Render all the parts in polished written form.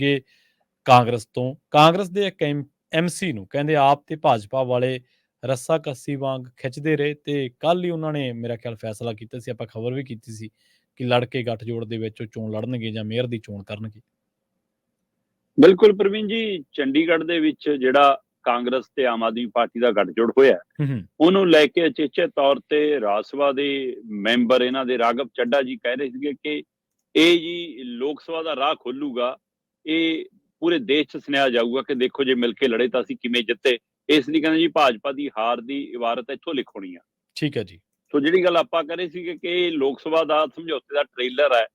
ਗੇ ਕਾਂਗਰਸ ਤੋਂ। ਕਾਂਗਰਸ ਦੇ ਇੱਕ ਐਮਸੀ ਨੂੰ ਕਹਿੰਦੇ ਆਪ ਤੇ ਭਾਜਪਾ ਵਾਲੇ ਰੱਸਾਕੱਸੀ ਵਾਂਗ ਖਿੱਚਦੇ ਰਹੇ ਤੇ ਕੱਲ੍ਹ ਹੀ ਉਹਨਾਂ ਨੇ ਮੇਰਾ ਖਿਆਲ ਫੈਸਲਾ ਕੀਤਾ ਸੀ, ਆਪਾਂ ਖਬਰ ਵੀ ਕੀਤੀ ਸੀ ਕਿ ਲੜ ਕੇ ਗੱਠਜੋੜ ਦੇ ਵਿੱਚ ਉਹ ਚੋਣ ਲੜਨਗੇ ਜਾਂ ਮੇਅਰ ਦੀ ਚੋਣ ਕਰਨਗੇ। ਬਿਲਕੁਲ ਪ੍ਰਵੀਨ ਜੀ, ਚੰਡੀਗੜ੍ਹ ਦੇ ਵਿੱਚ ਜਿਹੜਾ ਕਾਂਗਰਸ ਤੇ ਆਮ ਆਦਮੀ ਪਾਰਟੀ ਦਾ ਗੱਠਜੋੜ ਹੋਇਆ, ਉਹਨੂੰ ਲੈ ਕੇ ਅਚੇਚੇ ਤੌਰ ਤੇ ਰਾਜ ਸਭਾ ਦੇ ਮੈਂਬਰ ਇਹਨਾਂ ਦੇ ਰਾਘਵ ਚੱਡਾ ਜੀ ਕਹਿ ਰਹੇ ਸੀਗੇ ਕਿ ਇਹ ਜੀ ਲੋਕ ਸਭਾ ਦਾ ਰਾਹ ਖੋਲੂਗਾ, ਇਹ ਪੂਰੇ ਦੇਸ਼ 'ਚ ਸੁਣਿਆ ਜਾਊਗਾ ਕਿ ਦੇਖੋ ਜੇ ਮਿਲ ਕੇ ਲੜੇ ਤਾਂ ਅਸੀਂ ਕਿਵੇਂ ਜਿੱਤੇ। ਇਸ ਲਈ ਕਹਿੰਦੇ ਜੀ ਭਾਜਪਾ ਦੀ ਹਾਰ ਦੀ ਇਬਾਰਤ ਇੱਥੋਂ ਲਿਖਣੀ ਆ। ਠੀਕ ਹੈ ਜੀ। ਸੋ ਜਿਹੜੀ ਗੱਲ ਆਪਾਂ ਕਰ ਰਹੇ ਸੀਗੇ ਕਿ ਇਹ ਲੋਕ ਸਭਾ ਦਾ ਸਮਝੌਤੇ ਦਾ ਟ੍ਰੇਲਰ ਹੈ,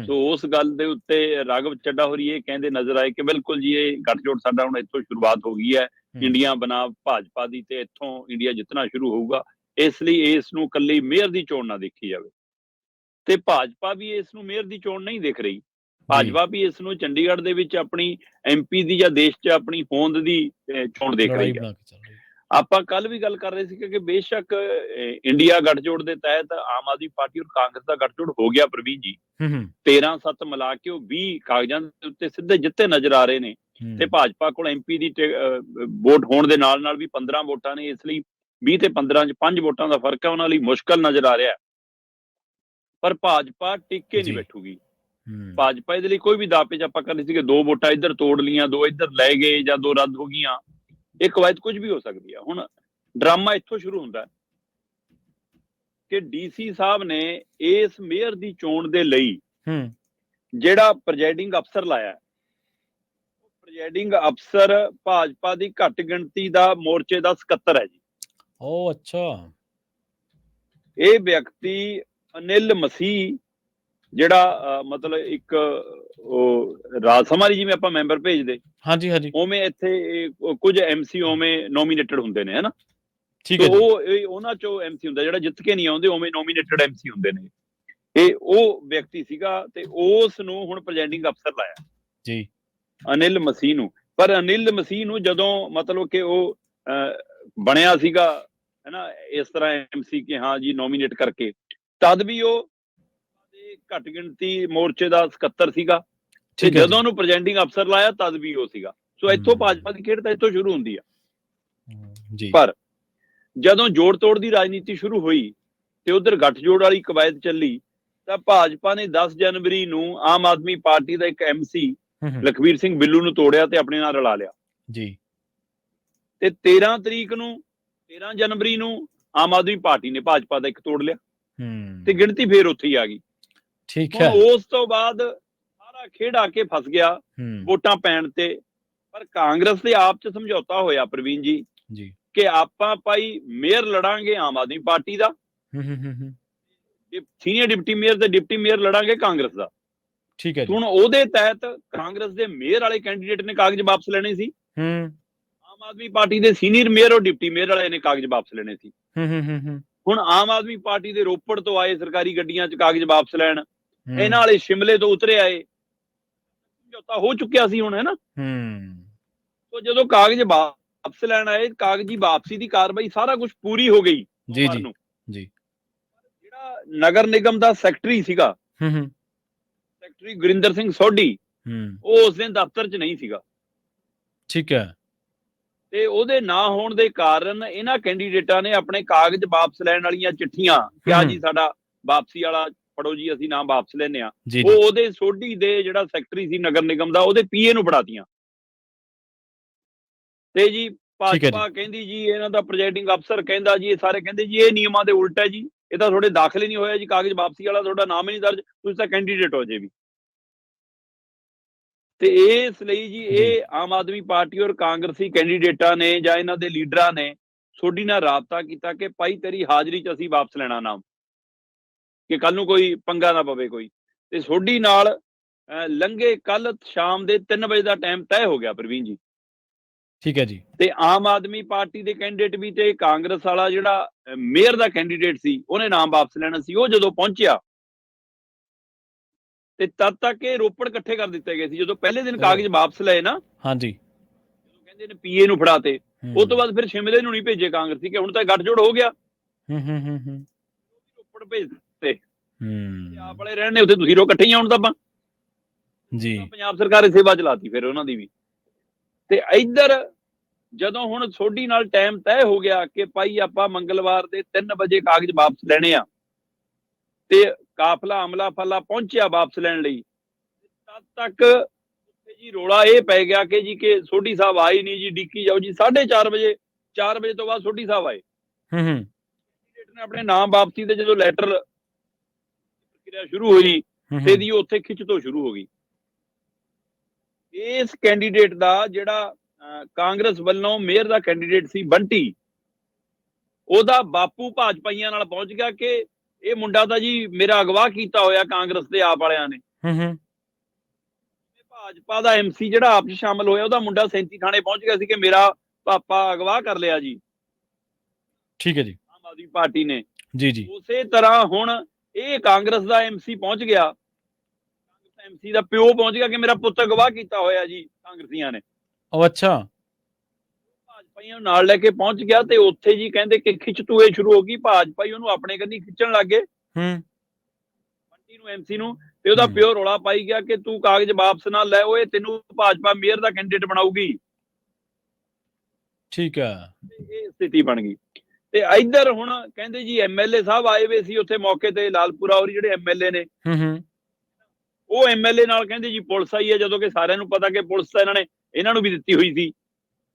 ਸੋ ਉਸ ਗੱਲ ਦੇ ਉੱਤੇ ਰਾਘਵ ਚੱਡਾ ਹੋਰੀ ਇਹ ਕਹਿੰਦੇ ਨਜ਼ਰ ਆਏ ਕਿ ਬਿਲਕੁਲ ਜੀ ਇਹ ਗੱਠਜੋੜ ਸਾਡਾ ਹੁਣ ਇੱਥੋਂ ਸ਼ੁਰੂਆਤ ਹੋ ਗਈ ਹੈ, ਇੰਡੀਆ ਬਣਾ ਭਾਜਪਾ ਦੀ ਤੇ ਇੱਥੋਂ ਇੰਡੀਆ ਜਿੱਤਣਾ ਸ਼ੁਰੂ ਹੋਊਗਾ। ਇਸ ਲਈ ਇਸ ਨੂੰ ਇਕੱਲੀ ਮੇਅਰ ਦੀ ਚੋਣ ਨਾ ਦੇਖੀ ਜਾਵੇ ਤੇ ਭਾਜਪਾ ਵੀ ਇਸ ਨੂੰ ਮੇਅਰ ਦੀ ਚੋਣ ਨਹੀਂ ਦੇਖ ਰਹੀ। ਭਾਜਪਾ ਵੀ ਇਸ ਨੂੰ ਚੰਡੀਗੜ੍ਹ ਦੇ ਵਿੱਚ ਆਪਣੀ ਐਮਪੀ ਦੀ ਜਾਂ ਦੇਸ਼ 'ਚ ਆਪਣੀ ਹੋਂਦ ਦੀ ਚੋਣ ਦੇਖ ਰਹੀ ਹੈ। ਆਪਾਂ ਕੱਲ ਵੀ ਗੱਲ ਕਰ ਰਹੇ ਸੀ ਕਿ ਬੇਸ਼ੱਕ ਇੰਡੀਆ ਗੱਠਜੋੜ ਦੇ ਤਹਿਤ ਆਮ ਆਦਮੀ ਪਾਰਟੀ ਔਰ ਕਾਂਗਰਸ ਦਾ ਗੱਠਜੋੜ ਹੋ ਗਿਆ ਪ੍ਰਵੀਨ ਜੀ, 13-7 ਮਿਲਾ ਕੇ ਉਹ 20 ਕਾਗਜ਼ਾਂ ਦੇ ਉੱਤੇ ਸਿੱਧੇ ਜਿੱਤੇ ਨਜ਼ਰ ਆ ਰਹੇ ਨੇ ਤੇ ਭਾਜਪਾ ਕੋਲ ਐਮਪੀ ਦੀ ਵੋਟ ਹੋਣ ਦੇ ਨਾਲ ਨਾਲ ਵੀ 15 ਵੋਟਾਂ ਨੇ। ਇਸ ਲਈ 20 ਤੇ 15 'ਚ 5 ਵੋਟਾਂ ਦਾ ਫਰਕ ਹੈ, ਉਹਨਾਂ ਲਈ ਮੁਸ਼ਕਲ ਨਜ਼ਰ ਆ ਰਿਹਾ। ਪਰ ਭਾਜਪਾ ਟਿਕ ਕੇ ਨਹੀਂ ਬੈਠੂਗੀ। ਭਾਜਪਾ ਇਹਦੇ ਲਈ ਕੋਈ ਵੀ ਦਾਅਪੇਚ ਆਪਾਂ ਕਰ ਰਹੇ ਸੀ ਕਿ 2 ਵੋਟਾਂ ਇੱਧਰ ਤੋੜ ਲੀਆਂ, 2 ਇੱਧਰ ਲੈ ਗਏ ਜਾਂ 2 ਰੱਦ ਹੋ ਗਈਆਂ, ਇਹ ਕਵਾਇਦ ਕੁਝ ਵੀ ਹੋ ਸਕਦੀ ਆ। ਹੁਣ ਡਰਾਮਾ ਇੱਥੋਂ ਸ਼ੁਰੂ ਹੁੰਦਾ ਕਿ ਡੀਸੀ ਸਾਹਿਬ ਨੇ ਇਸ ਮੇਅਰ ਦੀ ਚੋਣ ਦੇ ਲਈ ਜਿਹੜਾ ਪ੍ਰੈਜ਼ਾਈਡਿੰਗ ਅਫਸਰ ਲਾਇਆ, ਉਹ ਪ੍ਰੈਜ਼ਾਈਡਿੰਗ ਅਫਸਰ ਭਾਜਪਾ ਦੀ ਘੱਟ ਗਿਣਤੀ ਦਾ ਮੋਰਚੇ ਦਾ ਸਕੱਤਰ ਹੈ ਜੀ। ਉਹ ਅੱਛਾ। ਇਹ ਵਿਅਕਤੀ ਅਨਿਲ ਮਸੀਹ ਜਿਹੜਾ ਮਤਲਬ ਇੱਕ ਰਾਜ ਸਭਾ ਦੀ ਜਿਵੇਂ ਆਪਾਂ ਮੈਂਬਰ ਭੇਜਦੇ, ਹਾਂਜੀ ਹਾਂਜੀ, ਉਵੇਂ ਇੱਥੇ ਕੁਝ ਐਮਸੀ ਉਵੇਂ ਨੋਮੀਨੇਟਡ ਹੁੰਦੇ ਨੇ, ਹਨਾ। ਠੀਕ ਹੈ, ਉਹ ਉਹਨਾਂ ਚੋਂ ਐਮਸੀ ਹੁੰਦਾ ਜਿਹੜਾ ਜਿੱਤ ਕੇ ਨਹੀਂ ਆਉਂਦੇ, ਉਵੇਂ ਨੋਮੀਨੇਟਡ ਐਮਸੀ ਹੁੰਦੇ ਨੇ। ਇਹ ਉਹ ਵਿਅਕਤੀ ਸੀਗਾ ਤੇ ਉਸ ਨੂੰ ਹੁਣ ਪ੍ਰੈਜ਼ਾਈਡਿੰਗ ਅਫਸਰ ਲਾਇਆ ਜੀ, ਅਨਿਲ ਮਸੀਹ ਨੂੰ। ਪਰ ਅਨਿਲ ਮਸੀਹ ਨੂੰ ਜਦੋਂ ਮਤਲਬ ਕਿ ਉਹ ਬਣਿਆ ਸੀਗਾ ਹਨਾ ਇਸ ਤਰ੍ਹਾਂ ਐਮਸੀ ਕਿ ਹਾਂ ਜੀ ਨੋਮੀਨੇਟ ਕਰਕੇ, ਤਦ ਵੀ ਉਹ ਘੱਟ ਗਿਣਤੀ ਮੋਰਚੇ ਦਾ ਸਕੱਤਰ ਸੀਗਾ ਤੇ ਜਦੋਂ ਉਹਨੂੰ ਪ੍ਰੈਜ਼ਾਈਡਿੰਗ ਅਫਸਰ ਲਾਇਆ ਤਦ ਵੀ ਉਹ ਸੀਗਾ। ਸੋ ਇੱਥੋਂ ਭਾਜਪਾ ਦੀ ਖੇਡ ਤਾਂ ਇੱਥੋਂ ਸ਼ੁਰੂ ਹੁੰਦੀ ਆ ਜੀ। ਪਰ ਜਦੋਂ ਜੋੜ ਤੋੜ ਦੀ ਰਾਜਨੀਤੀ ਸ਼ੁਰੂ ਹੋਈ ਤੇ ਉਧਰ ਗੱਠਜੋੜ ਵਾਲੀ ਕਵਾਇਦ ਚੱਲੀ ਤਾਂ ਭਾਜਪਾ ਨੇ 10 ਜਨਵਰੀ ਨੂੰ ਆਮ ਆਦਮੀ ਪਾਰਟੀ ਦਾ ਇੱਕ ਐਮਸੀ ਲਖਵੀਰ ਸਿੰਘ ਬਿੱਲੂ ਨੂੰ ਤੋੜਿਆ ਤੇ ਆਪਣੇ ਨਾਲ ਰਲਾ ਲਿਆ ਜੀ। ਤੇ 13 ਜਨਵਰੀ ਨੂੰ ਆਮ ਆਦਮੀ ਪਾਰਟੀ ਨੇ ਭਾਜਪਾ ਦਾ ਇੱਕ ਤੋੜ ਲਿਆ ਤੇ ਗਿਣਤੀ ਫੇਰ ਉੱਥੇ ਹੀ ਆ ਗਈ। ਠੀਕ ਹੈ, ਉਸ ਤੋਂ ਬਾਅਦ ਸਾਰਾ ਖੇਡ ਆ ਕੇ ਫਸ ਗਿਆ ਵੋਟਾਂ ਪੈਣ ਤੇ। ਪਰ ਕਾਂਗਰਸ ਦੇ ਆਪ ਚ ਸਮਝੌਤਾ ਹੋਇਆ ਪ੍ਰਵੀਨ ਜੀ ਕਿ ਆਪਾਂ ਭਾਈ ਮੇਅਰ ਲੜਾਂਗੇ ਆਮ ਆਦਮੀ ਪਾਰਟੀ ਦਾ, ਸੀਨੀਅਰ ਡਿਪਟੀ ਮੇਅਰ ਤੇ ਡਿਪਟੀ ਮੇਅਰ ਲੜਾਂਗੇ ਕਾਂਗਰਸ ਦਾ। ਠੀਕ ਹੈ, ਹੁਣ ਉਹਦੇ ਤਹਿਤ ਕਾਂਗਰਸ ਦੇ ਮੇਅਰ ਵਾਲੇ ਕੈਂਡੀਡੇਟ ਨੇ ਕਾਗਜ਼ ਵਾਪਸ ਲੈਣੇ ਸੀ, ਆਮ ਆਦਮੀ ਪਾਰਟੀ ਦੇ ਸੀਨੀਅਰ ਮੇਅਰ ਔਰ ਡਿਪਟੀ ਮੇਅਰ ਵਾਲੇ ਨੇ ਕਾਗਜ਼ ਵਾਪਸ ਲੈਣੇ ਸੀ। ਹੁਣ ਆਮ ਆਦਮੀ ਪਾਰਟੀ ਦੇ ਰੋਪੜ ਤੋਂ ਆਏ ਸਰਕਾਰੀ ਗੱਡੀਆਂ 'ਚ ਕਾਗਜ਼ ਵਾਪਸ ਲੈਣ, ਇਹਨਾਂ ਵਾਲੇ ਸ਼ਿਮਲੇ ਤੋਂ ਉਤਰੇ ਆਏ, ਸਮਝੌਤਾ ਹੋ ਚੁੱਕਿਆ ਸੀ ਹੁਣ, ਹੈ ਨਾ। ਸੋ ਜਦੋਂ ਕਾਗਜ਼ ਵਾਪਸ ਲੈਣ ਆਏ, ਕਾਗਜ਼ੀ ਵਾਪਸੀ ਦੀ ਕਾਰਵਾਈ ਸਾਰਾ ਕੁਝ ਪੂਰੀ ਹੋ ਗਈ ਜੀ ਜੀ। ਜਿਹੜਾ ਨਗਰ ਨਿਗਮ ਦਾ ਸੈਕਟਰੀ ਸੀਗਾ, ਸੈਕਟਰੀ ਗੁਰਿੰਦਰ ਸਿੰਘ ਸੋਢੀ, ਉਹ ਉਸ ਦਿਨ ਦਫ਼ਤਰ 'ਚ ਨਹੀਂ ਸੀਗਾ। ਠੀਕ ਹੈ, ਤੇ ਉਹਦੇ ਨਾ ਹੋਣ ਦੇ ਕਾਰਨ ਇਹਨਾਂ ਕੈਂਡੀਡੇਟਾਂ ਨੇ ਆਪਣੇ ਕਾਗਜ਼ ਵਾਪਸ ਲੈਣ ਵਾਲੀਆਂ ਚਿੱਠੀਆਂ ਕਿਹਾ ਜੀ ਸਾਡਾ ਵਾਪਸੀ ਵਾਲਾ ਫੜੋ ਜੀ, ਅਸੀਂ ਨਾਮ ਵਾਪਸ ਲੈਨੇ ਆ, ਉਹ ਉਹਦੇ ਸੋਢੀ ਦੇ ਜਿਹੜਾ ਸੈਕਟਰੀ ਸੀ ਨਗਰ ਨਿਗਮ ਦਾ, ਉਹਦੇ ਪੀਏ ਨੂੰ ਫੜਾਤੀਆਂ। ਤੇ ਜੀ ਭਾਜਪਾ ਕਹਿੰਦੀ ਜੀ ਇਹਨਾਂ ਦਾ ਪ੍ਰੈਜ਼ਾਈਡਿੰਗ ਅਫਸਰ ਕਹਿੰਦਾ ਜੀ, ਇਹ ਸਾਰੇ ਕਹਿੰਦੇ ਜੀ ਇਹ ਨਿਯਮਾਂ ਦੇ ਉਲਟ ਹੈ ਜੀ, ਇਹ ਤਾਂ ਤੁਹਾਡੇ ਦਾਖਲ ਹੀ ਨਹੀਂ ਹੋਇਆ ਜੀ, ਕਾਗਜ਼ ਵਾਪਸੀ ਵਾਲਾ ਤੁਹਾਡਾ ਨਾਮ ਹੀ ਨਹੀਂ ਦਰਜ, ਤੁਸੀਂ ਤਾਂ ਕੈਂਡੀਡੇਟ ਹੋ ਜੇ ਵੀ। ਤੇ ਇਸ ਲਈ ਜੀ ਇਹ ਆਮ ਆਦਮੀ ਪਾਰਟੀ ਔਰ ਕਾਂਗਰਸੀ ਕੈਂਡੀਡੇਟਾਂ ਨੇ ਜਾਂ ਇਹਨਾਂ ਦੇ ਲੀਡਰਾਂ ਨੇ ਸੋਢੀ ਨਾਲ ਰਾਬਤਾ ਕੀਤਾ ਕਿ ਭਾਈ ਤੇਰੀ ਹਾਜ਼ਰੀ 'ਚ ਅਸੀਂ ਵਾਪਸ ਲੈਣਾ ਨਾਮ, ਕਿ ਕੱਲ ਨੂੰ ਕੋਈ ਪੰਗਾ ਨਾ ਪਵੇ ਕੋਈ। ਤੇ ਸੋਢੀ ਨਾਲ ਲੰਘੇ ਕੱਲ ਸ਼ਾਮ ਦੇ 3 ਵਜੇ ਦਾ ਟਾਈਮ ਤੈਅ ਹੋ ਗਿਆ ਪ੍ਰਵੀਨ ਜੀ। ਠੀਕ ਹੈ ਜੀ। ਤੇ ਆਮ ਆਦਮੀ ਪਾਰਟੀ ਦੇ ਕੈਂਡੀਡੇਟ ਵੀ ਤੇ ਕਾਂਗਰਸ ਵਾਲਾ ਜਿਹੜਾ ਮੇਅਰ ਦਾ ਕੈਂਡੀਡੇਟ ਸੀ, ਉਹਨੇ ਨਾਮ ਵਾਪਸ ਲੈਣਾ ਸੀ। ਉਹ ਜਦੋਂ ਪਹੁੰਚਿਆ ਤੇ ਤਦ ਤੱਕ ਇਹ ਰੋਪੜ ਇਕੱਠੇ ਕਰ ਦਿੱਤੇ ਗਏ ਸੀ। ਜਦੋਂ ਪਹਿਲੇ ਦਿਨ ਕਾਗਜ਼ ਵਾਪਸ ਲਏ ਨਾ, ਹਾਂਜੀ, ਕਹਿੰਦੇ ਨੇ ਪੀਏ ਨੂੰ ਫੜਾਤੇ, ਉਸ ਤੋਂ ਬਾਅਦ ਫਿਰ ਸ਼ਿਮਲੇ ਨੂੰ ਨਹੀਂ ਭੇਜੇ ਕਾਂਗਰਸੀ ਕਿ ਹੁਣ ਤਾਂ ਗੱਠਜੋੜ ਹੋ ਗਿਆ, ਰੋਪੜ ਭੇਜ ਦਿੱਤੇ, ਆਪ ਵਾਲੇ ਰਹਿਣੇ ਉੱਥੇ, ਤੁਸੀਂ ਰੋ ਇਕੱਠੇ ਹੀ ਆਉਣ ਤਾਂ ਆਪਾਂ ਜੀ ਪੰਜਾਬ ਸਰਕਾਰ ਸੇਵਾ ਚਲਾਤੀ ਫਿਰ ਉਹਨਾਂ ਦੀ ਵੀ। ਤੇ ਇੱਧਰ ਜਦੋਂ ਹੁਣ ਸੋਢੀ ਨਾਲ ਟਾਈਮ ਤੈਅ ਹੋ ਗਿਆ ਕਿ ਭਾਈ ਆਪਾਂ ਮੰਗਲਵਾਰ ਦੇ 3 ਵਜੇ ਕਾਗਜ਼ ਵਾਪਸ ਲੈਣੇ ਆ, ਤੇ ਕਾਫਲਾ ਅਮਲਾ ਫਲਾ ਪਹੁੰਚਿਆ ਵਾਪਸ ਲੈਣ ਲਈ, ਤਦ ਤੱਕ ਜੀ ਰੋਲਾ ਇਹ ਪੈ ਗਿਆ ਕਿ ਜੀ ਕਿ ਸੋਢੀ ਸਾਹਿਬ ਆਏ ਨਹੀਂ ਜੀ, ਡਿੱਕੀ ਜਾਓ ਜੀ। 4:30 ਵਜੇ 4 ਵਜੇ ਤੋਂ ਬਾਅਦ ਸੋਢੀ ਸਾਹਿਬ ਆਏ। ਨੇ ਆਪਣੇ ਨਾਮ ਵਾਪਸੀ ਦੇ ਜਦੋਂ ਲੈਟਰ ਪ੍ਰਕਿਰਿਆ ਸ਼ੁਰੂ ਹੋਈ ਤੇ ਦੀ ਉੱਥੇ ਖਿੱਚ ਤੋਂ ਸ਼ੁਰੂ ਹੋ ਗਈ। ਇਸ ਕੈਂਡੀਡੇਟ ਦਾ ਜਿਹੜਾ ਕਾਂਗਰਸ ਵੱਲੋਂ ਮੇਅਰ ਦਾ ਕੈਂਡੀਡੇਟ ਸੀ ਬੰਟੀ, ਉਹਦਾ ਬਾਪੂ ਭਾਜਪਾਈਆਂ ਨਾਲ ਪਹੁੰਚ ਗਿਆ ਕਿ ਇਹ ਮੁੰਡਾ ਤਾਂ ਜੀ ਮੇਰਾ ਅਗਵਾ ਕੀਤਾ ਹੋਇਆ ਕਾਂਗਰਸ ਦੇ ਆਪ ਵਾਲਿਆਂ ਨੇ। ਭਾਜਪਾ ਦਾ ਐਮਸੀ ਜਿਹੜਾ ਆਪ 'ਚ ਸ਼ਾਮਲ ਹੋਇਆ, ਉਹਦਾ ਮੁੰਡਾ 37 ਥਾਣੇ ਪਹੁੰਚ ਗਿਆ ਸੀ ਕਿ ਮੇਰਾ ਪਾਪਾ ਅਗਵਾ ਕਰ ਲਿਆ ਜੀ। ਠੀਕ ਹੈ ਜੀ, ਆਮ ਆਦਮੀ ਪਾਰਟੀ ਨੇ। ਜੀ ਜੀ। ਉਸੇ ਤਰ੍ਹਾਂ ਹੁਣ ਇਹ ਕਾਂਗਰਸ ਦਾ ਐਮਸੀ ਪਹੁੰਚ ਗਿਆ, ਐਮਸੀ ਦਾ ਪਿਓ ਪਹੁੰਚ ਗਿਆ ਕਿ ਮੇਰਾ ਪੁੱਤ ਅਗਵਾ ਕੀਤਾ ਹੋਇਆ ਜੀ ਕਾਂਗਰਸੀਆਂ ਨੇ। ਉਹ ਅੱਛਾ। ਭਾਜਪਾਈਆਂ ਨੂੰ ਨਾਲ ਲੈ ਕੇ ਪਹੁੰਚ ਗਿਆ ਤੇ ਉੱਥੇ ਜੀ ਕਹਿੰਦੇ ਕਿ ਖਿੱਚ ਤੂਏ ਸ਼ੁਰੂ ਹੋ ਗਈ। ਭਾਜਪਾਈ ਉਹਨੂੰ ਆਪਣੇ ਕੰਨੀ ਖਿੱਚਣ ਲੱਗ ਗਏ, ਬੰਟੀ ਨੂੰ, ਐਮਸੀ ਨੂੰ। ਤੇ ਉਹਦਾ ਪਿਓ ਰੌਲਾ ਪਾਈ ਗਿਆ ਕਿ ਤੂੰ ਕਾਗਜ਼ ਵਾਪਸ ਨਾ ਲੈ, ਓਏ ਤੈਨੂੰ ਭਾਜਪਾ ਮੇਅਰ ਦਾ ਕੈਂਡੀਡੇਟ ਬਣਾਊਗੀ। ਠੀਕ ਹੈ। ਇਹ ਸਥਿਤੀ ਬਣ ਗਈ। ਤੇ ਇੱਧਰ ਹੁਣ ਕਹਿੰਦੇ ਜੀ ਐਮਐਲਏ ਸਾਹਿਬ ਆਏ ਹੋਏ ਸੀ ਉੱਥੇ ਮੌਕੇ ਤੇ, ਲਾਲਪੁਰਾ ਔਰ ਜਿਹੜੇ ਐਮਐਲਏ ਨੇ, ਉਹ ਐਮਐਲਏ ਨਾਲ ਕਹਿੰਦੇ ਜੀ ਪੁਲਿਸ ਆਈ ਹੈ, ਜਦੋਂ ਕਿ ਸਾਰਿਆਂ ਨੂੰ ਪਤਾ ਕਿ ਪੁਲਿਸ ਤਾਂ ਇਹਨਾਂ ਨੂੰ ਵੀ ਦਿੱਤੀ ਹੋਈ ਸੀ।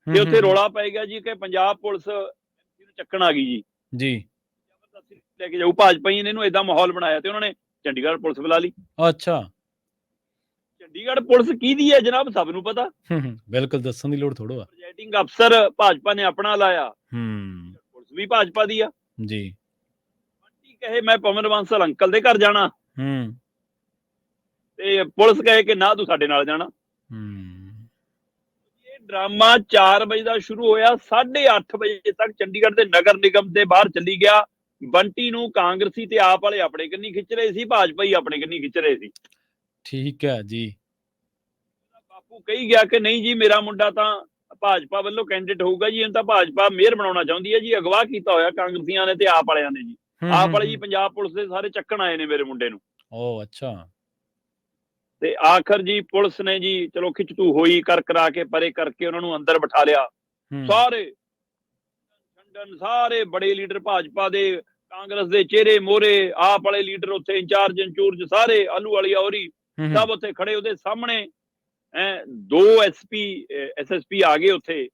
ਤੇ ਉੱਥੇ ਰੌਲਾ ਪੈ ਗਿਆ ਜੀ ਕਿ ਪੰਜਾਬ ਪੁਲਿਸ ਨੂੰ ਚੱਕਣ ਆ ਗਈ ਜੀ। ਜ਼ਬਰਦਸਤੀ ਲੈ ਕੇ ਜਾਊ। ਭਾਜਪਾਈ ਨੇ ਇਹਨੂੰ ਏਦਾਂ ਮਾਹੌਲ ਬਣਾਇਆ ਤੇ ਉਹਨਾਂ ਨੇ ਚੰਡੀਗੜ੍ਹ ਪੁਲਿਸ ਬੁਲਾ ਲਈ। ਅੱਛਾ। ਚੰਡੀਗੜ੍ਹ ਪੁਲਿਸ ਕਿਹਦੀ ਹੈ ਜਨਾਬ, ਸਭ ਨੂੰ ਪਤਾ। ਬਿਲਕੁਲ, ਦੱਸਣ ਦੀ ਲੋੜ ਥੋੜੋ ਆ। ਪ੍ਰੈਜ਼ਾਈਡਿੰਗ ਅਫਸਰ ਭਾਜਪਾ ਨੇ ਆਪਣਾ ਲਾਇਆ, ਪੁਲਿਸ ਵੀ ਭਾਜਪਾ ਦੀ ਆ ਜੀ। ਬੰਟੀ ਕਹੇ ਮੈਂ ਪਵਨ ਬਾਂਸਲ ਅੰਕਲ ਦੇ ਘਰ ਜਾਣਾ, ਤੇ ਪੁਲਿਸ ਕਹੇ ਕਿ ਨਾ ਤੂੰ ਸਾਡੇ ਨਾਲ ਜਾਣਾ। ਇਹ ਡਰਾਮਾ 4 ਵਜੇ ਦਾ ਸ਼ੁਰੂ ਹੋਇਆ, 8:30 ਵਜੇ ਤੱਕ ਚੰਡੀਗੜ੍ਹ ਦੇ ਨਗਰ ਨਿਗਮ ਦੇ ਬਾਹਰ ਚੱਲੀ ਗਿਆ। ਬੰਟੀ ਨੂੰ ਕਾਂਗਰਸੀ ਤੇ ਆਪ ਵਾਲੇ ਆਪਣੇ ਕੰਨੀ ਖਿੱਚ ਰਹੇ ਸੀ, ਭਾਜਪਾਈ ਆਪਣੇ ਕੰਨੀ ਖਿੱਚ ਰਹੇ ਸੀ। ਠੀਕ ਹੈ ਜੀ। ਬਾਪੂ ਕਹੀ ਗਿਆ ਕਿ ਨਹੀਂ ਜੀ ਮੇਰਾ ਮੁੰਡਾ ਤਾਂ ਭਾਜਪਾ ਵੱਲੋਂ ਕੈਂਡੀਡੇਟ ਹੋਊਗਾ ਜੀ, ਇਹਨੂੰ ਤਾਂ ਭਾਜਪਾ ਮੇਅਰ ਬਣਾਉਣਾ ਚਾਹੁੰਦੀ ਹੈ ਜੀ, ਅਗਵਾ ਕੀਤਾ ਹੋਇਆ ਕਾਂਗਰਸੀਆਂ ਨੇ ਤੇ ਆਪ ਵਾਲਿਆਂ ਨੇ ਜੀ। ਆਪ ਵਾਲੇ ਜੀ ਪੰਜਾਬ ਪੁਲਿਸ ਦੇ ਸਾਰੇ ਚੱਕਣ ਆਏ ਨੇ ਮੇਰੇ ਮੁੰਡੇ ਨੂੰ। ਉਹ ਅੱਛਾ। ਤੇ ਆਖਰ ਜੀ ਪੁਲਿਸ ਨੇ ਜੀ ਚਲੋ ਖਿੱਚਤੂ ਹੋਈ, ਕਰਾ ਕੇ ਪਰੇ ਕਰਕੇ ਉਹਨਾਂ ਨੂੰ ਅੰਦਰ ਬਿਠਾ ਲਿਆ। ਸਾਰੇ ਬੜੇ ਲੀਡਰ ਭਾਜਪਾ ਦੇ, ਕਾਂਗਰਸ ਦੇ ਚਿਹਰੇ ਮੋਹਰੇ, ਆਪ ਵਾਲੇ ਲੀਡਰ ਉੱਥੇ ਇੰਚਾਰਜ ਸਾਰੇ, ਆਲੂ ਵਾਲੀ ਔਰੀ ਸਭ ਉੱਥੇ ਖੜੇ ਉਹਦੇ ਸਾਹਮਣੇ। 2 ਐਸਐਸਪੀ ਆ ਗਏ ਉੱਥੇ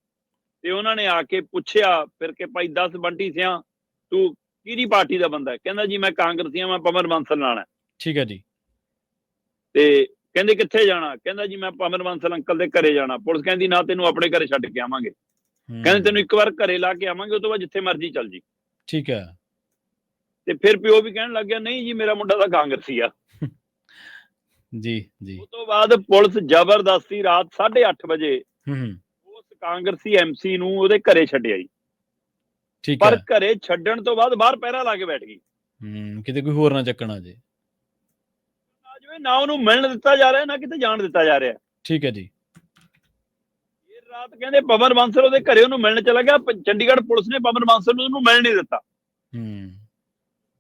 ਤੇ ਉਹਨਾਂ ਨੇ ਆ ਕੇ ਪੁੱਛਿਆ ਫਿਰ ਕਿ ਭਾਈ ਦੱਸ ਬੰਟੀ ਸਿਆਂ ਤੂੰ ਕਿਹੜੀ ਪਾਰਟੀ ਦਾ ਬੰਦਾ ਹੈ? ਕਹਿੰਦਾ ਜੀ ਮੈਂ ਕਾਂਗਰਸੀ ਹਾਂ, ਮੈਂ ਪਵਨ ਬਾਂਸਲ ਨਾਲ ਹੈ। ਠੀਕ ਹੈ ਜੀ। ਤੇ ਕਹਿੰਦੇ ਕਿੱਥੇ ਜਾਣਾ? ਕਹਿੰਦਾ ਜੀ ਮੈਂ ਪਵਨ ਬਾਂਸਲ ਅੰਕਲ ਦੇ ਘਰੇ ਜਾਣਾ। ਪੁਲਿਸ ਕਹਿੰਦੀ ਨਾ ਤੈਨੂੰ ਆਪਣੇ ਘਰੇ ਛੱਡ ਕੇ ਆਵਾਂਗੇ, ਕਹਿੰਦੇ ਤੈਨੂੰ ਇੱਕ ਵਾਰ ਘਰੇ ਲਾ ਕੇ ਆਵਾਂਗੇ, ਉਸ ਤੋਂ ਬਾਅਦ ਜਿੱਥੇ ਮਰਜ਼ੀ ਚੱਲ ਜੀ। ਠੀਕ ਹੈ। ਤੇ ਫਿਰ ਪਿਓ ਵੀ ਕਹਿਣ ਲੱਗ ਗਿਆ ਨਹੀਂ ਜੀ ਮੇਰਾ ਮੁੰਡਾ ਤਾਂ ਕਾਂਗਰਸੀ ਆ। ਜੀ ਜੀ। ਉਸ ਤੋਂ ਬਾਅਦ ਪੁਲਿਸ ਜ਼ਬਰਦਸਤੀ ਰਾਤ 8:30 ਵਜੇ ਉਸ ਕਾਂਗਰਸੀ ਐਮਸੀ ਨੂੰ ਉਹਦੇ ਘਰੇ ਛੱਡਿਆ ਜੀ। ਪਰ ਘਰੇ ਛੱਡਣ ਤੋਂ ਬਾਅਦ ਬਾਹਰ ਪਹਿਰਾ ਲਾ ਕੇ ਬੈਠ ਗਈ, ਕਿਤੇ ਕੋਈ ਹੋਰ ਨਾ ਚੱਕਣਾ ਜੇ, ਨਾ ਉਹਨੂੰ ਮਿਲਣ ਦਿੱਤਾ ਜਾ ਰਿਹਾ, ਨਾ ਕਿਤੇ ਜਾਣ ਦਿੱਤਾ ਜਾ ਰਿਹਾ। ਠੀਕ ਹੈ ਜੀ। ਇਹ ਰਾਤ ਕਹਿੰਦੇ ਪਵਨ ਬਾਂਸਲ ਉਹਦੇ ਘਰੇ ਉਹਨੂੰ ਮਿਲਣ ਚਲਾ ਗਿਆ। ਚੰਡੀਗੜ੍ਹ ਪੁਲਿਸ ਨੇ ਪਵਨ ਬਾਂਸਲ ਨੂੰ ਉਹਨੂੰ ਮਿਲਣ ਨਹੀਂ ਦਿੱਤਾ,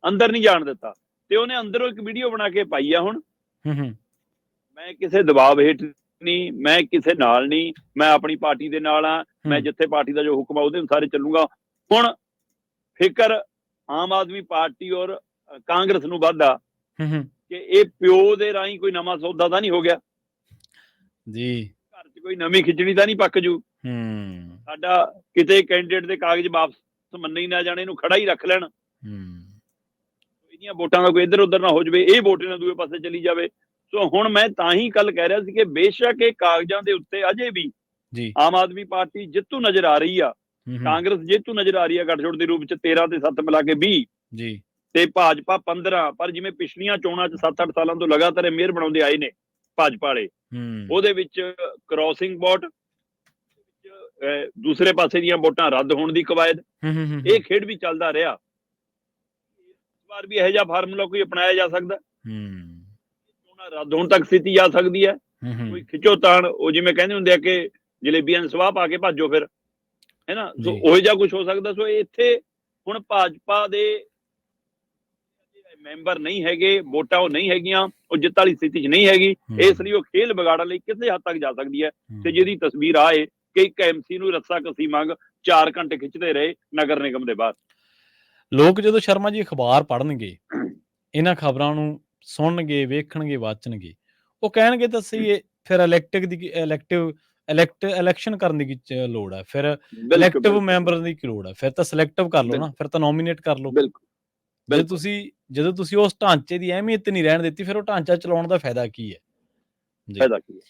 ਅੰਦਰ ਨਹੀਂ ਜਾਣ ਦਿੱਤਾ। ਤੇ ਉਹਨੇ ਅੰਦਰੋਂ ਇੱਕ ਵੀਡੀਓ ਬਣਾ ਕੇ ਪਾਈ ਆ। ਹੁਣ ਮੈਂ ਕਿਸੇ ਦਬਾਅ ਹੇਠ ਨਹੀਂ, ਮੈਂ ਕਿਸੇ ਨਾਲ ਨਹੀਂ, ਮੈਂ ਆਪਣੀ ਪਾਰਟੀ ਦੇ ਨਾਲ ਆ, ਮੈਂ ਜਿੱਥੇ ਪਾਰਟੀ ਦਾ ਜੋ ਹੁਕਮ ਆ ਉਹਦੇ ਅਨੁਸਾਰ ਚੱਲੂਗਾ। ਹੁਣ ਫਿਕਰ ਆਮ ਆਦਮੀ ਪਾਰਟੀ ਔਰ ਕਾਂਗਰਸ ਨੂੰ ਵੱਧਦਾ ਕਿ ਇਹ ਪਿਓ ਦੇ ਰਾਹੀਂ ਕੋਈ ਨਵਾਂ ਸੌਦਾ ਤਾਂ ਨਹੀਂ ਹੋ ਗਿਆ ਜੀ, ਘਰ 'ਚ ਕੋਈ ਨਵੀਂ ਖਿਚੜੀ ਤਾਂ ਨਹੀਂ ਪੱਕ ਜੂ, ਸਾਡਾ ਕਿਤੇ ਕੈਂਡੀਡੇਟ ਦੇ ਕਾਗਜ਼ ਵਾਪਸ ਮੰਨੇ ਹੀ ਨਾ ਜਾਣੇ, ਇਹਨੂੰ ਖੜਾ ਹੀ ਰੱਖ ਲੈਣ, ਇਹਦੀਆਂ ਵੋਟਾਂ ਦਾ ਕੋਈ ਇੱਧਰ ਉੱਧਰ ਨਾ ਹੋ ਜਾਵੇ, ਇਹ ਵੋਟ ਨਾ ਦੂਏ ਪਾਸੇ ਚਲੀ ਜਾਵੇ। ਸੋ ਹੁਣ ਮੈਂ ਤਾਂ ਹੀ ਕੱਲ ਕਹਿ ਰਿਹਾ ਸੀ ਕਿ ਬੇਸ਼ੱਕ ਇਹ ਕਾਗਜ਼ਾਂ ਦੇ ਉੱਤੇ ਅਜੇ ਵੀ ਆਮ ਆਦਮੀ ਪਾਰਟੀ ਜਿੱਤੂ ਨਜ਼ਰ ਆ ਰਹੀ ਆ, ਕਾਂਗਰਸ ਜੇਤੂ ਨਜ਼ਰ ਆ ਰਹੀ ਹੈ ਗੱਠਜੋੜ ਦੇ ਰੂਪ ਚ 13 ਤੇ 7 ਮਿਲਾ ਕੇ 20 ਜੀ, ਤੇ ਭਾਜਪਾ 15। ਪਰ ਜਿਵੇਂ ਪਿਛਲੀਆਂ ਚੋਣਾਂ ਚ 7-8 ਸਾਲਾਂ ਤੋਂ ਲਗਾਤਾਰ ਮੇਅਰ ਬਣਾਉਂਦੇ ਆਏ ਨੇ ਭਾਜਪਾ ਵਾਲੇ, ਉਹਦੇ ਵਿੱਚ ਕ੍ਰਾਸਿੰਗ ਵੋਟ, ਦੂਸਰੇ ਪਾਸੇ ਦੀਆਂ ਵੋਟਾਂ ਰੱਦ ਹੋਣ ਦੀ ਕਵਾਇਦ, ਇਹ ਖੇਡ ਵੀ ਚੱਲਦਾ ਰਿਹਾ। ਇਸ ਵਾਰ ਵੀ ਇਹੋ ਜਿਹਾ ਫਾਰਮੂਲਾ ਕੋਈ ਅਪਣਾਇਆ ਜਾ ਸਕਦਾ, ਚੋਣਾਂ ਰੱਦ ਹੋਣ ਤੱਕ ਸਥਿਤੀ ਆ ਸਕਦੀ ਹੈ। ਕੋਈ ਖਿੱਚੋ ਤਾਣ, ਉਹ ਜਿਵੇਂ ਕਹਿੰਦੇ ਹੁੰਦੇ ਆ ਕਿ ਜਲੇਬੀਆਂ ਨੂੰ ਸਵਾਹ ਪਾ ਕੇ ਭਾਜੋ ਫਿਰ, ਹੈ ਨਾ, ਸੋ ਉਹੋ ਜਿਹਾ ਕੁਝ ਹੋ ਸਕਦਾ। ਸੋ ਇੱਥੇ ਹੁਣ ਭਾਜਪਾ ਦੇ ਮੈਂਬਰ ਨਹੀਂ ਹੈਗੇ, ਵੋਟਾਂ ਉਹ ਨਹੀਂ ਹੈਗੀਆਂ, ਉਹ ਜਿੱਤ ਵਾਲੀ ਸਥਿਤੀ 'ਚ ਨਹੀਂ ਹੈਗੀ, ਇਸ ਲਈ ਉਹ ਖੇਲ ਵਿਗਾੜਨ ਲਈ ਕਿਸੇ ਹੱਦ ਤੱਕ ਜਾ ਸਕਦੀ ਹੈ। ਤੇ ਜਿਹਦੀ ਤਸਵੀਰ ਆਏ ਕਿ ਇੱਕ MC ਨੂੰ ਰੱਸਾ ਕੱਸੀ ਮੰਗ 4 ਘੰਟੇ ਖਿੱਚਦੇ ਰਹੇ ਨਗਰ ਨਿਗਮ ਦੇ ਬਾਹਰ। ਲੋਕ ਜਦੋਂ ਸ਼ਰਮਾ ਜੀ ਅਖਬਾਰ ਪੜ੍ਹਨਗੇ, ਇਹਨਾਂ ਖਬਰਾਂ ਨੂੰ ਸੁਣਨਗੇ, ਵੇਖਣਗੇ, ਵਾਚਣਗੇ, ਉਹ ਕਹਿਣਗੇ ਤਾਂ ਸਹੀ ਇਹ ਫਿਰ ਇਲੈਕਸ਼ਨ ਕਰਨ ਦੀ ਕੀ ਲੋੜ ਹੈ, ਫਿਰ ਇਲੈਕਟਿਵ ਮੈਂਬਰ ਦੀ ਕੀ ਲੋੜ ਹੈ, ਫਿਰ ਤਾਂ ਸਿਲੈਕਟਿਵ ਕਰ ਲਓ ਨਾ, ਫਿਰ ਤਾਂ ਨੋਮੀਨੇਟ ਕਰ ਲਓ। ਜਦੋਂ ਤੁਸੀਂ ਉਸ ਢਾਂਚੇ ਦੀ ਅਹਿਮੀਅਤ ਨਹੀਂ ਰਹਿਣ ਦਿੱਤੀ, ਫਿਰ ਉਹ ਢਾਂਚਾ ਚਲਾਉਣ ਦਾ ਫਾਇਦਾ ਕੀ ਹੈ? ਫਾਇਦਾ ਕੀ ਹੈ?